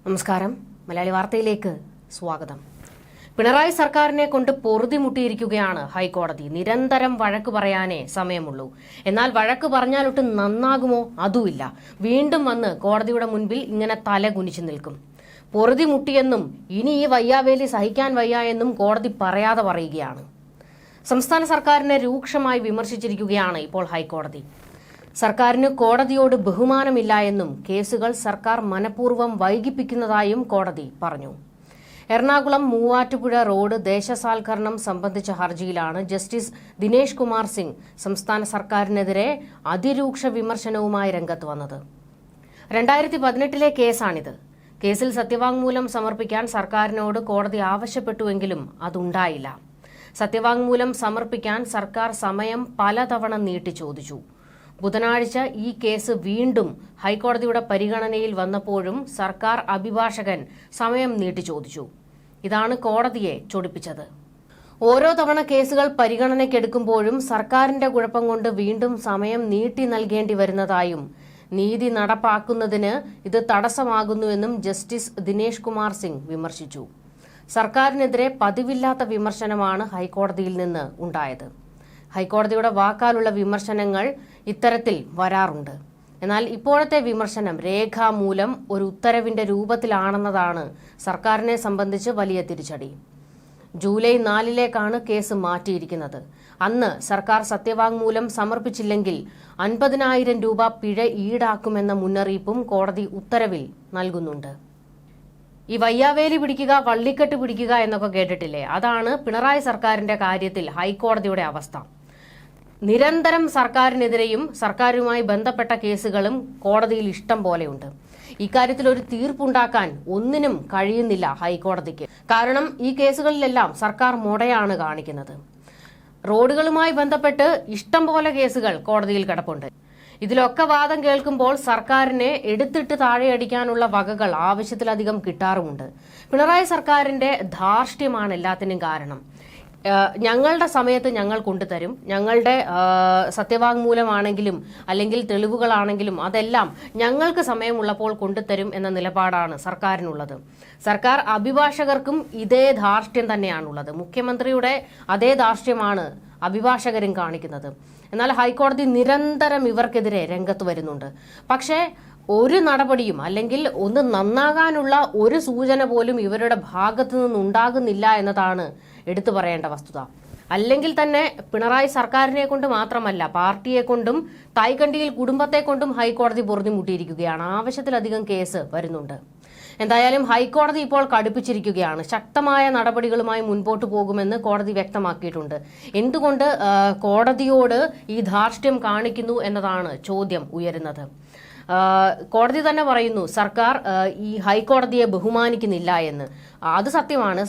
നമസ്കാരം. മലയാളി വാർത്തയിലേക്ക് സ്വാഗതം. പിണറായി സർക്കാരിനെ കൊണ്ട് പൊറുതിമുട്ടിയിരിക്കുകയാണ് ഹൈക്കോടതി. നിരന്തരം വഴക്ക് പറയാനേ സമയമുള്ളൂ. എന്നാൽ വഴക്ക് പറഞ്ഞാലൊട്ട് നന്നാകുമോ? അതുമില്ല. വീണ്ടും വന്ന് കോടതിയുടെ മുൻപിൽ ഇങ്ങനെ തല കുനിച്ചു നിൽക്കും. പൊറുതിമുട്ടിയെന്നും ഇനി ഈ വയ്യാവേലി സഹിക്കാൻ വയ്യ എന്നും കോടതി പറയാതെ പറയുകയാണ്. സംസ്ഥാന സർക്കാരിനെ രൂക്ഷമായി വിമർശിച്ചിരിക്കുകയാണ് ഇപ്പോൾ ഹൈക്കോടതി. സർക്കാരിന് കോടതിയോട് ബഹുമാനമില്ല എന്നും കേസുകൾ സർക്കാർ മനഃപൂർവ്വം വൈകിപ്പിക്കുന്നതായും കോടതി പറഞ്ഞു. എറണാകുളം മൂവാറ്റുപുഴ റോഡ് ദേശസാൽക്കരണം സംബന്ധിച്ച ഹർജിയിലാണ് ജസ്റ്റിസ് ദിനേശ് കുമാർ സിംഗ് സംസ്ഥാന സർക്കാരിനെതിരെ അതിരൂക്ഷ വിമർശനവുമായി രംഗത്ത് വന്നത്. 2018 കേസാണിത്. കേസിൽ സത്യവാങ്മൂലം സമർപ്പിക്കാൻ സർക്കാരിനോട് കോടതി ആവശ്യപ്പെട്ടുവെങ്കിലും അതുണ്ടായില്ല. സത്യവാങ്മൂലം സമർപ്പിക്കാൻ സർക്കാർ സമയം പലതവണ നീട്ടി ചോദിച്ചു. ബുധനാഴ്ച ഈ കേസ് വീണ്ടും ഹൈക്കോടതിയുടെ പരിഗണനയിൽ വന്നപ്പോഴും സർക്കാർ അഭിഭാഷകൻ സമയം നീട്ടി ചോദിച്ചു. ഇതാണ് കോടതിയെ ചൊടിപ്പിച്ചത്. ഓരോ തവണ കേസുകൾ പരിഗണനയ്ക്കെടുക്കുമ്പോഴും സർക്കാരിന്റെ കുഴപ്പം കൊണ്ട് വീണ്ടും സമയം നീട്ടി നൽകേണ്ടി വരുന്നതായും നീതി നടപ്പാക്കുന്നതിന് ഇത് തടസ്സമാകുന്നുവെന്നും ജസ്റ്റിസ് ദിനേശ് കുമാർ സിംഗ് വിമർശിച്ചു. സർക്കാരിനെതിരെ പതിവില്ലാത്ത വിമർശനമാണ് ഹൈക്കോടതിയിൽ നിന്ന് ഉണ്ടായത്. ഹൈക്കോടതിയുടെ വാക്കാലുള്ള വിമർശനങ്ങൾ ഇത്തരത്തിൽ വരാറുണ്ട്. എന്നാൽ ഇപ്പോഴത്തെ വിമർശനം രേഖാമൂലം ഒരു ഉത്തരവിന്റെ രൂപത്തിലാണെന്നതാണ് സർക്കാരിനെ സംബന്ധിച്ച് വലിയ തിരിച്ചടി. ജൂലൈ 4-ലേക്കാണ് കേസ് മാറ്റിയിരിക്കുന്നത്. അന്ന് സർക്കാർ സത്യവാങ്മൂലം സമർപ്പിച്ചില്ലെങ്കിൽ 50,000 രൂപ പിഴ ഈടാക്കുമെന്ന മുന്നറിയിപ്പും കോടതി ഉത്തരവിൽ നൽകുന്നുണ്ട്. ഈ വയ്യാവേലി പിടിക്കുക, വള്ളിക്കെട്ട് പിടിക്കുക എന്നൊക്കെ കേട്ടിട്ടില്ലേ? അതാണ് പിണറായി സർക്കാരിന്റെ കാര്യത്തിൽ ഹൈക്കോടതിയുടെ അവസ്ഥ. നിരന്തരം സർക്കാരിനെതിരെയും സർക്കാരുമായി ബന്ധപ്പെട്ട കേസുകളും കോടതിയിൽ ഇഷ്ടം പോലെയുണ്ട്. ഇക്കാര്യത്തിൽ ഒരു തീർപ്പുണ്ടാക്കാൻ ഒന്നിനും കഴിയുന്നില്ല ഹൈക്കോടതിക്ക്. കാരണം ഈ കേസുകളിലെല്ലാം സർക്കാർ മുടയാണ് കാണിക്കുന്നത്. റോഡുകളുമായി ബന്ധപ്പെട്ട് ഇഷ്ടം പോലെ കേസുകൾ കോടതിയിൽ കിടപ്പുണ്ട്. ഇതിലൊക്കെ വാദം കേൾക്കുമ്പോൾ സർക്കാരിനെ എടുത്തിട്ട് താഴെയടിക്കാനുള്ള വകകൾ ആവശ്യത്തിലധികം കിട്ടാറുമുണ്ട്. പിണറായി സർക്കാരിന്റെ ധാർഷ്ട്യമാണ് എല്ലാത്തിനും കാരണം. ഞങ്ങളുടെ സമയത്ത് ഞങ്ങൾ കൊണ്ടുതരും, ഞങ്ങളുടെ സത്യവാങ്മൂലമാണെങ്കിലും അല്ലെങ്കിൽ തെളിവുകളാണെങ്കിലും അതെല്ലാം ഞങ്ങൾക്ക് സമയമുള്ളപ്പോൾ കൊണ്ടുതരും എന്ന നിലപാടാണ് സർക്കാരിനുള്ളത്. സർക്കാർ അഭിഭാഷകർക്കും ഇതേ ധാർഷ്ട്യം തന്നെയാണുള്ളത്. മുഖ്യമന്ത്രിയുടെ അതേ ധാർഷ്ട്യമാണ് അഭിഭാഷകരും കാണിക്കുന്നത്. എന്നാൽ ഹൈക്കോടതി നിരന്തരം ഇവർക്കെതിരെ രംഗത്ത് വരുന്നുണ്ട്. പക്ഷേ ഒരു നടപടിയും അല്ലെങ്കിൽ ഒന്ന് നന്നാകാനുള്ള ഒരു സൂചന പോലും ഇവരുടെ ഭാഗത്തു നിന്നുണ്ടാകുന്നില്ല എന്നതാണ് എടുത്തു പറയേണ്ട വസ്തുത. അല്ലെങ്കിൽ തന്നെ പിണറായി സർക്കാരിനെ കൊണ്ട് മാത്രമല്ല, പാർട്ടിയെ കൊണ്ടും തായ്ക്കണ്ടിയിൽ കുടുംബത്തെ കൊണ്ടും ഹൈക്കോടതി പൊറുതിമുട്ടിയിരിക്കുകയാണ്. ആവശ്യത്തിലധികം കേസ് വരുന്നുണ്ട്. എന്തായാലും ഹൈക്കോടതി ഇപ്പോൾ കടുപ്പിച്ചിരിക്കുകയാണ്. ശക്തമായ നടപടികളുമായി മുൻപോട്ട് പോകുമെന്ന് കോടതി വ്യക്തമാക്കിയിട്ടുണ്ട്. എന്തുകൊണ്ട് കോടതിയോട് ഈ ധാർഷ്ട്യം കാണിക്കുന്നു എന്നതാണ് ചോദ്യം ഉയരുന്നത്. കോടതി തന്നെ പറയുന്നു സർക്കാർ ഈ ഹൈക്കോടതിയെ ബഹുമാനിക്കുന്നില്ല എന്ന്. അത് സത്യമാണ്.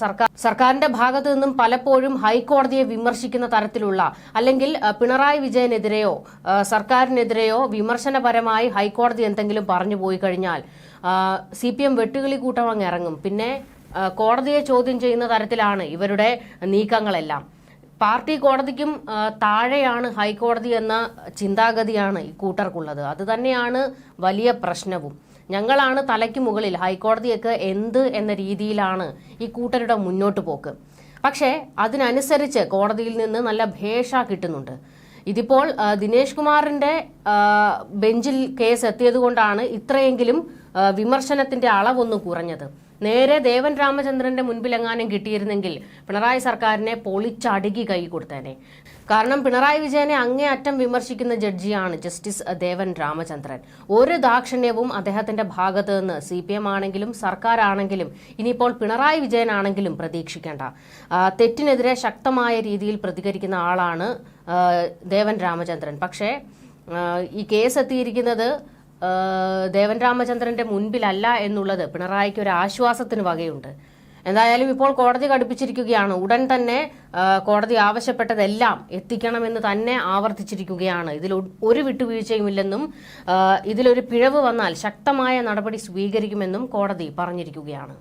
സർക്കാരിന്റെ ഭാഗത്തു നിന്നും പലപ്പോഴും ഹൈക്കോടതിയെ വിമർശിക്കുന്ന തരത്തിലുള്ള അല്ലെങ്കിൽ പിണറായി വിജയനെതിരെയോ സർക്കാരിനെതിരെയോ വിമർശനപരമായി ഹൈക്കോടതി എന്തെങ്കിലും പറഞ്ഞു പോയി കഴിഞ്ഞാൽ CPM വെട്ടുകിളി കൂട്ടം അങ്ങ് ഇറങ്ങും. പിന്നെ കോടതിയെ ചോദ്യം ചെയ്യുന്ന തരത്തിലാണ് ഇവരുടെ നീക്കങ്ങളെല്ലാം. പാർട്ടി കോടതിക്കും താഴെയാണ് ഹൈക്കോടതി എന്ന ചിന്താഗതിയാണ് ഈ കൂട്ടർക്കുള്ളത്. അത് തന്നെയാണ് വലിയ പ്രശ്നവും. ഞങ്ങളാണ് തലയ്ക്ക് മുകളിൽ, ഹൈക്കോടതിയൊക്കെ എന്ത് എന്ന രീതിയിലാണ് ഈ കൂട്ടരുടെ മുന്നോട്ട് പോക്ക്. പക്ഷേ അതിനനുസരിച്ച് കോടതിയിൽ നിന്ന് നല്ല ഭേഷ കിട്ടുന്നുണ്ട്. ഇതിപ്പോൾ ദിനേശ് കുമാറിന്റെ ബെഞ്ചിൽ കേസ് എത്തിയതുകൊണ്ടാണ് ഇത്രയെങ്കിലും വിമർശനത്തിന്റെ അളവൊന്ന് കുറഞ്ഞത്. നേരെ ദേവൻ രാമചന്ദ്രന്റെ മുൻപിലെങ്ങാനും കിട്ടിയിരുന്നെങ്കിൽ പിണറായി സർക്കാരിനെ പൊളിച്ചടുക്കി കൈ കൊടുത്തേനെ. കാരണം പിണറായി വിജയനെ അങ്ങേയറ്റം വിമർശിക്കുന്ന ജഡ്ജിയാണ് ജസ്റ്റിസ് ദേവൻ രാമചന്ദ്രൻ. ഒരു ദാക്ഷിണ്യവും അദ്ദേഹത്തിന്റെ ഭാഗത്ത് നിന്ന് CPM ആണെങ്കിലും സർക്കാരാണെങ്കിലും ഇനിയിപ്പോൾ പിണറായി വിജയനാണെങ്കിലും പ്രതീക്ഷിക്കേണ്ട. തെറ്റിനെതിരെ ശക്തമായ രീതിയിൽ പ്രതികരിക്കുന്ന ആളാണ് ദേവൻ രാമചന്ദ്രൻ. പക്ഷേ ഈ കേസ് എത്തിയിരിക്കുന്നത് ദേവൻ രാമചന്ദ്രന്റെ മുൻപിലല്ല എന്നുള്ളത് പിണറായിക്ക് ഒരു ആശ്വാസത്തിന് വകയുണ്ട്. എന്തായാലും ഇപ്പോൾ കോടതി കടുപ്പിച്ചിരിക്കുകയാണ്. ഉടൻ തന്നെ കോടതി ആവശ്യപ്പെട്ടതെല്ലാം എത്തിക്കണമെന്ന് തന്നെ ആവർത്തിച്ചിരിക്കുകയാണ്. ഇതിൽ ഒരു വിട്ടുവീഴ്ചയുമില്ലെന്നും ഇതിലൊരു പിഴവ് വന്നാൽ ശക്തമായ നടപടി സ്വീകരിക്കുമെന്നും കോടതി പറഞ്ഞിരിക്കുകയാണ്.